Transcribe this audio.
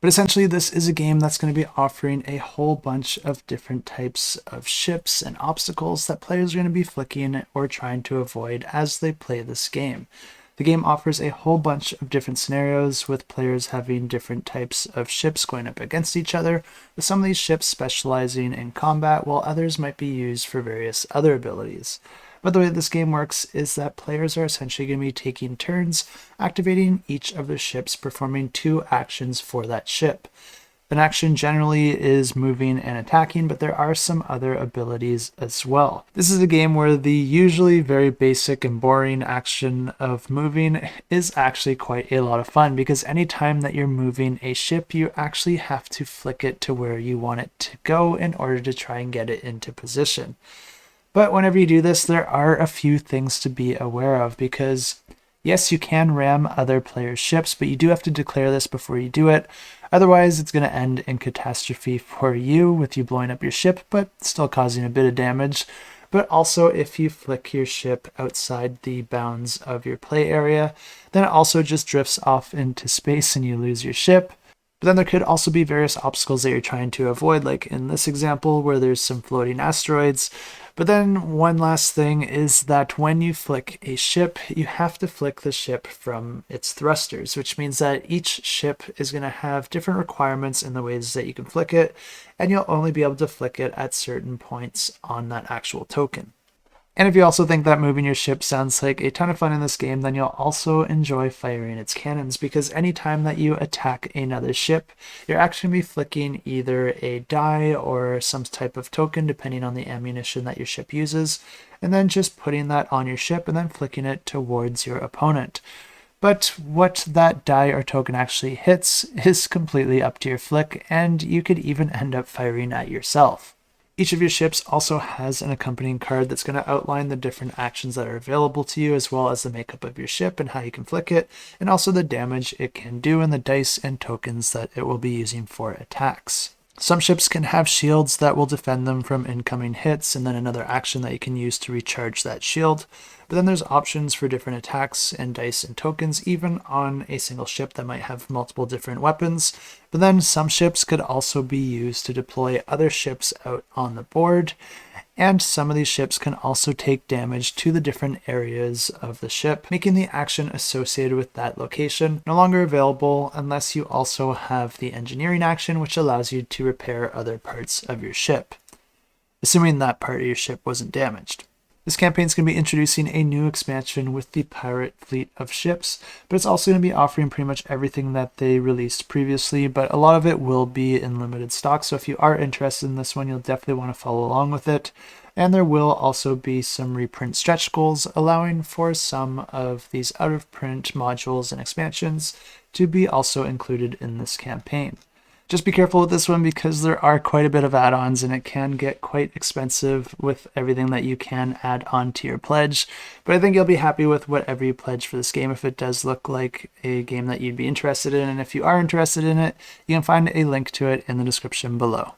But essentially, this is a game that's going to be offering a whole bunch of different types of ships and obstacles that players are going to be flicking or trying to avoid as they play this game. The game offers a whole bunch of different scenarios with players having different types of ships going up against each other, with some of these ships specializing in combat while others might be used for various other abilities. But the way this game works is that players are essentially going to be taking turns, activating each of their ships, performing 2 actions for that ship. An action generally is moving and attacking, but there are some other abilities as well. This is a game where the usually very basic and boring action of moving is actually quite a lot of fun, because anytime that you're moving a ship, you actually have to flick it to where you want it to go in order to try and get it into position. But whenever you do this, there are a few things to be aware of, because yes, you can ram other players' ships, but you do have to declare this before you do it. Otherwise, it's going to end in catastrophe for you, with you blowing up your ship, but still causing a bit of damage. But also, if you flick your ship outside the bounds of your play area, then it also just drifts off into space and you lose your ship. But then there could also be various obstacles that you're trying to avoid, like in this example where there's some floating asteroids. But then one last thing is that when you flick a ship, you have to flick the ship from its thrusters, which means that each ship is going to have different requirements in the ways that you can flick it, and you'll only be able to flick it at certain points on that actual token. And if you also think that moving your ship sounds like a ton of fun in this game, then you'll also enjoy firing its cannons, because anytime that you attack another ship, you're actually going to be flicking either a die or some type of token, depending on the ammunition that your ship uses, and then just putting that on your ship and then flicking it towards your opponent. But what that die or token actually hits is completely up to your flick, and you could even end up firing at yourself. Each of your ships also has an accompanying card that's going to outline the different actions that are available to you, as well as the makeup of your ship and how you can flick it, and also the damage it can do and the dice and tokens that it will be using for attacks. Some ships can have shields that will defend them from incoming hits, and then another action that you can use to recharge that shield. But then there's options for different attacks and dice and tokens, even on a single ship that might have multiple different weapons. But then some ships could also be used to deploy other ships out on the board, and some of these ships can also take damage to the different areas of the ship, making the action associated with that location no longer available unless you also have the engineering action, which allows you to repair other parts of your ship, assuming that part of your ship wasn't damaged. This campaign is going to be introducing a new expansion with the pirate fleet of ships, but it's also going to be offering pretty much everything that they released previously, but a lot of it will be in limited stock, so if you are interested in this one, you'll definitely want to follow along with it. And there will also be some reprint stretch goals, allowing for some of these out-of-print modules and expansions to be also included in this campaign. Just be careful with this one, because there are quite a bit of add-ons and it can get quite expensive with everything that you can add on to your pledge. But I think you'll be happy with whatever you pledge for this game if it does look like a game that you'd be interested in. And if you are interested in it, you can find a link to it in the description below.